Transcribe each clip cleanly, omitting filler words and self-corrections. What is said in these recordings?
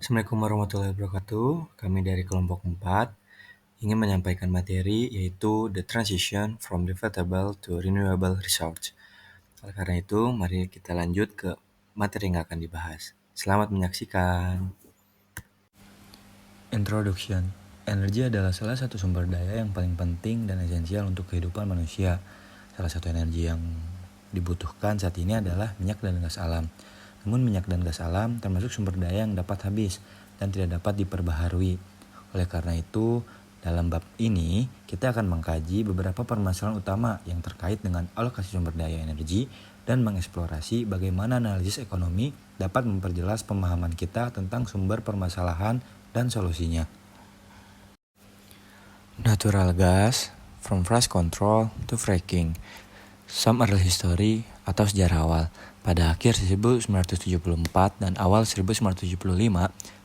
Assalamualaikum warahmatullahi wabarakatuh. Kami dari kelompok 4 ingin menyampaikan materi yaitu The Transition from Debatable to Renewable Resource. Oleh karena itu, mari kita lanjut ke materi yang akan dibahas. Selamat menyaksikan. Introduction. Energi adalah salah satu sumber daya yang paling penting dan esensial untuk kehidupan manusia. Salah satu energi yang dibutuhkan saat ini adalah minyak dan gas alam. Namun minyak dan gas alam termasuk sumber daya yang dapat habis dan tidak dapat diperbaharui. Oleh karena itu, dalam bab ini kita akan mengkaji beberapa permasalahan utama yang terkait dengan alokasi sumber daya energi dan mengeksplorasi bagaimana analisis ekonomi dapat memperjelas pemahaman kita tentang sumber permasalahan dan solusinya. Natural gas, from flash control to fracking. Some early history atau sejarah awal. Pada akhir 1974 dan awal 1975,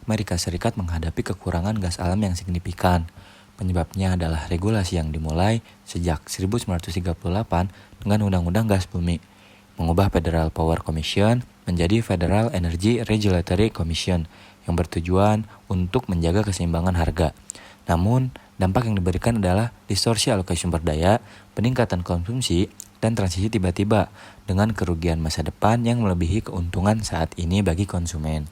Amerika Serikat menghadapi kekurangan gas alam yang signifikan. Penyebabnya adalah regulasi yang dimulai sejak 1938 dengan Undang-Undang Gas Bumi, mengubah Federal Power Commission menjadi Federal Energy Regulatory Commission yang bertujuan untuk menjaga keseimbangan harga. Namun, dampak yang diberikan adalah distorsi alokasi sumber daya, peningkatan konsumsi, dan transisi tiba-tiba dengan kerugian masa depan yang melebihi keuntungan saat ini bagi konsumen.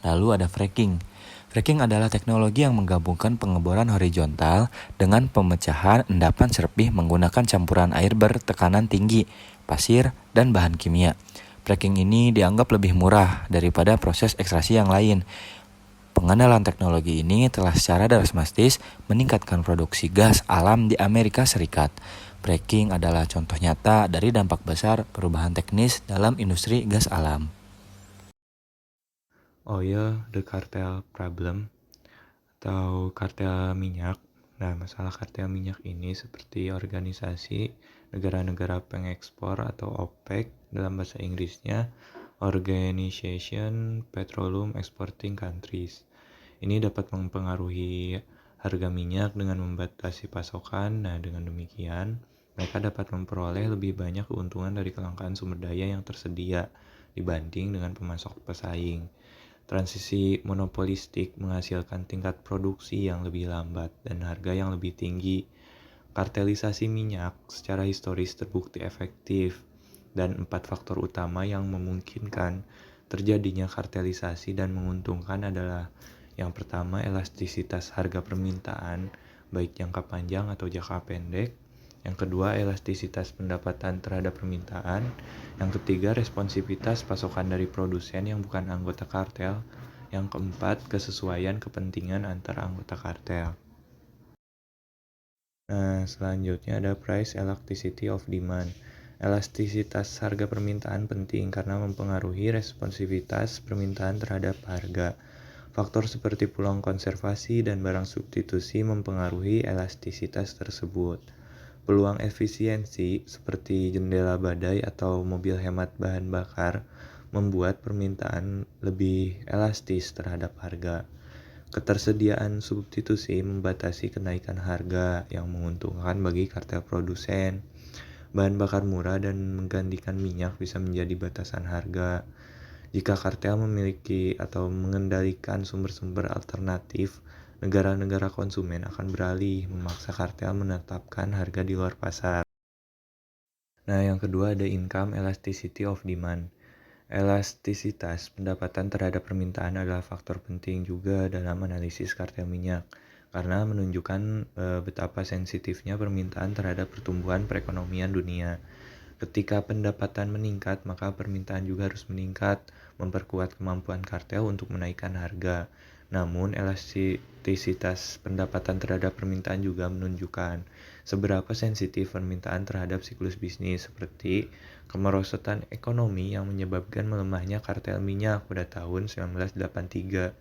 Lalu ada fracking. Fracking adalah teknologi yang menggabungkan pengeboran horizontal dengan pemecahan endapan serpih menggunakan campuran air bertekanan tinggi, pasir, dan bahan kimia. Fracking ini dianggap lebih murah daripada proses ekstraksi yang lain. Pengenalan teknologi ini telah secara drastis meningkatkan produksi gas alam di Amerika Serikat. Fracking adalah contoh nyata dari dampak besar perubahan teknis dalam industri gas alam. Oil, the cartel problem atau kartel minyak. Nah, masalah kartel minyak ini seperti organisasi negara-negara pengekspor atau OPEC dalam bahasa Inggrisnya, Organization Petroleum Exporting Countries. Ini dapat mempengaruhi harga minyak dengan membatasi pasokan. Nah, dengan demikian, mereka dapat memperoleh lebih banyak keuntungan dari kelangkaan sumber daya yang tersedia dibanding dengan pemasok pesaing. Transisi monopolistik menghasilkan tingkat produksi yang lebih lambat dan harga yang lebih tinggi. Kartelisasi minyak secara historis terbukti efektif, dan 4 faktor utama yang memungkinkan terjadinya kartelisasi dan menguntungkan adalah: yang pertama, elastisitas harga permintaan, baik jangka panjang atau jangka pendek. Yang kedua, elastisitas pendapatan terhadap permintaan. Yang ketiga, responsivitas pasokan dari produsen yang bukan anggota kartel. Yang keempat, kesesuaian kepentingan antar anggota kartel. Nah, selanjutnya ada price elasticity of demand. Elastisitas harga permintaan penting karena mempengaruhi responsivitas permintaan terhadap harga. Faktor seperti peluang konservasi dan barang substitusi mempengaruhi elastisitas tersebut. Peluang efisiensi seperti jendela badai atau mobil hemat bahan bakar membuat permintaan lebih elastis terhadap harga. Ketersediaan substitusi membatasi kenaikan harga yang menguntungkan bagi kartel produsen. Bahan bakar murah dan menggantikan minyak bisa menjadi batasan harga. Jika kartel memiliki atau mengendalikan sumber-sumber alternatif, negara-negara konsumen akan beralih memaksa kartel menetapkan harga di luar pasar. Nah, yang kedua ada income elasticity of demand. Elastisitas pendapatan terhadap permintaan adalah faktor penting juga dalam analisis kartel minyak, karena menunjukkan betapa sensitifnya permintaan terhadap pertumbuhan perekonomian dunia. Ketika pendapatan meningkat, maka permintaan juga harus meningkat, memperkuat kemampuan kartel untuk menaikkan harga. Namun, elastisitas pendapatan terhadap permintaan juga menunjukkan seberapa sensitif permintaan terhadap siklus bisnis, seperti kemerosotan ekonomi yang menyebabkan melemahnya kartel minyak pada tahun 1983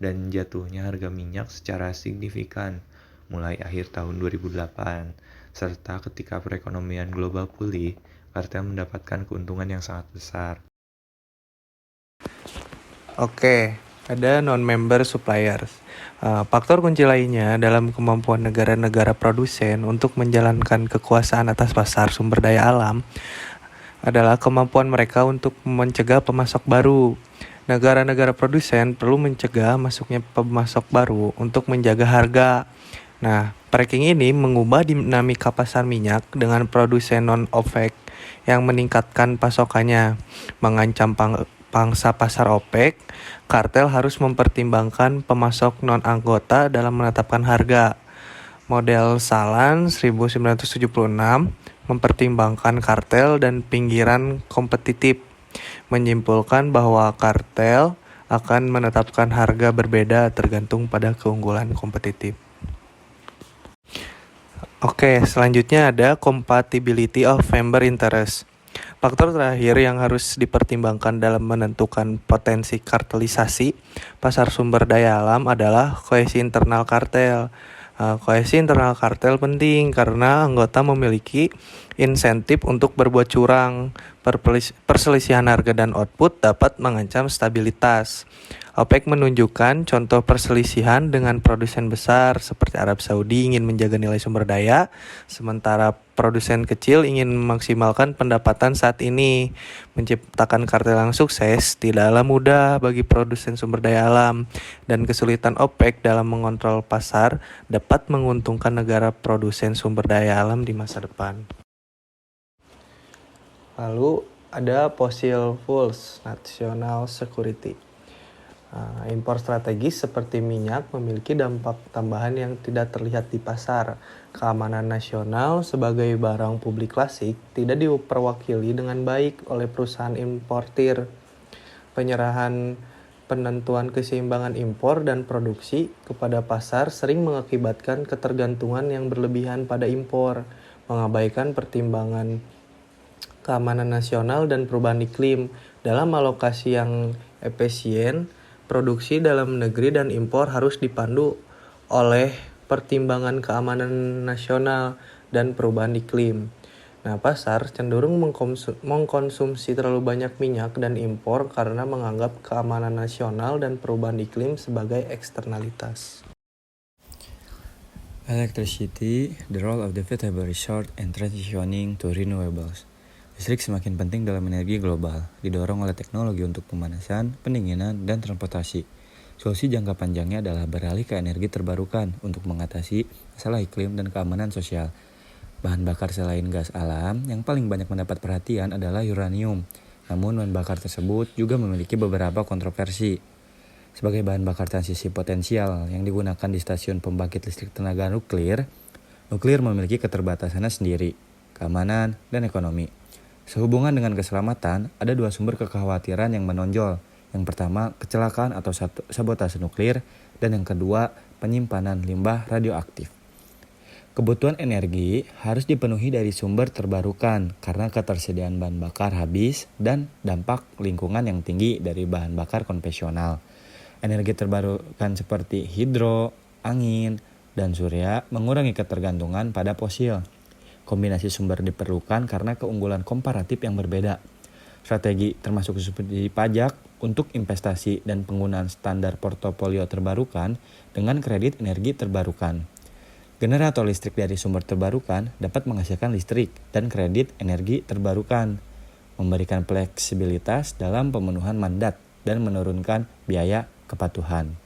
dan jatuhnya harga minyak secara signifikan mulai akhir tahun 2008, serta ketika perekonomian global pulih, kartel mendapatkan keuntungan yang sangat besar. Oke, ada non-member suppliers. Faktor kunci lainnya dalam kemampuan negara-negara produsen untuk menjalankan kekuasaan atas pasar sumber daya alam adalah kemampuan mereka untuk mencegah pemasok baru. Negara-negara produsen perlu mencegah masuknya pemasok baru untuk menjaga harga. Nah, tracking ini mengubah dinamika pasar minyak dengan produsen non-OPEC yang meningkatkan pasokannya, mengancam pangsa pasar OPEC. Kartel harus mempertimbangkan pemasok non-anggota dalam menetapkan harga. Model Salan 1976 mempertimbangkan kartel dan pinggiran kompetitif, menyimpulkan bahwa kartel akan menetapkan harga berbeda tergantung pada keunggulan kompetitif. Oke, selanjutnya ada compatibility of member interest. Faktor terakhir yang harus dipertimbangkan dalam menentukan potensi kartelisasi pasar sumber daya alam adalah kohesi internal kartel. Kohesi internal kartel penting karena anggota memiliki insentif untuk berbuat curang. Perselisihan harga dan output dapat mengancam stabilitas. OPEC menunjukkan contoh perselisihan dengan produsen besar seperti Arab Saudi ingin menjaga nilai sumber daya, sementara produsen kecil ingin memaksimalkan pendapatan saat ini. Menciptakan kartel yang sukses tidaklah mudah bagi produsen sumber daya alam, dan kesulitan OPEC dalam mengontrol pasar dapat menguntungkan negara produsen sumber daya alam di masa depan. Lalu ada fossil fuels national security. Impor strategis seperti minyak memiliki dampak tambahan yang tidak terlihat di pasar. Keamanan nasional sebagai barang publik klasik tidak diperwakili dengan baik oleh perusahaan importir. Penyerahan penentuan keseimbangan impor dan produksi kepada pasar sering mengakibatkan ketergantungan yang berlebihan pada impor, mengabaikan pertimbangan keamanan nasional dan perubahan iklim. Dalam alokasi yang efisien, produksi dalam negeri dan impor harus dipandu oleh pertimbangan keamanan nasional dan perubahan iklim. Nah, pasar cenderung mengkonsumsi terlalu banyak minyak dan impor karena menganggap keamanan nasional dan perubahan iklim sebagai eksternalitas. Electricity, the role of the vegetable resource and transitioning to renewables. Listrik semakin penting dalam energi global, didorong oleh teknologi untuk pemanasan, pendinginan, dan transportasi. Solusi jangka panjangnya adalah beralih ke energi terbarukan untuk mengatasi masalah iklim dan keamanan sosial. Bahan bakar selain gas alam yang paling banyak mendapat perhatian adalah uranium. Namun bahan bakar tersebut juga memiliki beberapa kontroversi. Sebagai bahan bakar transisi potensial yang digunakan di stasiun pembangkit listrik tenaga nuklir memiliki keterbatasannya sendiri, keamanan, dan ekonomi. Sehubungan dengan keselamatan, ada dua sumber kekhawatiran yang menonjol. Yang pertama, kecelakaan atau sabotase nuklir, dan yang kedua, penyimpanan limbah radioaktif. Kebutuhan energi harus dipenuhi dari sumber terbarukan karena ketersediaan bahan bakar habis dan dampak lingkungan yang tinggi dari bahan bakar konvensional. Energi terbarukan seperti hidro, angin, dan surya mengurangi ketergantungan pada fosil. Kombinasi sumber diperlukan karena keunggulan komparatif yang berbeda. Strategi termasuk seperti pajak untuk investasi dan penggunaan standar portofolio terbarukan dengan kredit energi terbarukan. Generator listrik dari sumber terbarukan dapat menghasilkan listrik dan kredit energi terbarukan, memberikan fleksibilitas dalam pemenuhan mandat dan menurunkan biaya kepatuhan.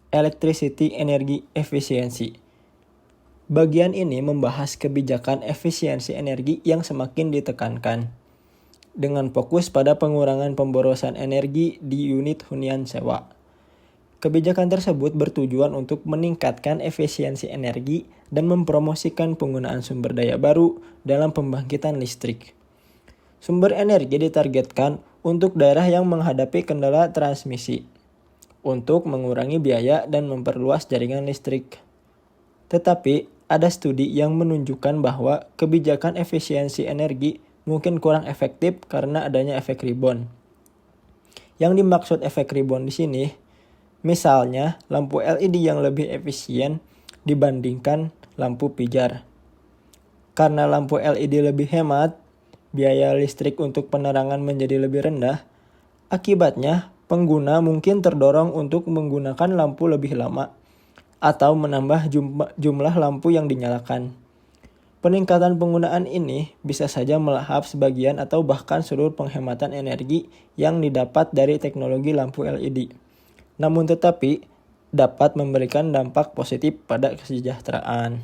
Electricity Energy Efficiency. Bagian ini membahas kebijakan efisiensi energi yang semakin ditekankan, dengan fokus pada pengurangan pemborosan energi di unit hunian sewa. Kebijakan tersebut bertujuan untuk meningkatkan efisiensi energi dan mempromosikan penggunaan sumber daya baru dalam pembangkitan listrik. Sumber energi ditargetkan untuk daerah yang menghadapi kendala transmisi, untuk mengurangi biaya dan memperluas jaringan listrik. Tetapi, ada studi yang menunjukkan bahwa kebijakan efisiensi energi mungkin kurang efektif karena adanya efek rebound. Yang dimaksud efek rebound di sini, misalnya lampu LED yang lebih efisien dibandingkan lampu pijar. Karena lampu LED lebih hemat, biaya listrik untuk penerangan menjadi lebih rendah. Akibatnya, pengguna mungkin terdorong untuk menggunakan lampu lebih lama atau menambah jumlah lampu yang dinyalakan. Peningkatan penggunaan ini bisa saja melahap sebagian atau bahkan seluruh penghematan energi yang didapat dari teknologi lampu LED. Namun tetapi dapat memberikan dampak positif pada kesejahteraan.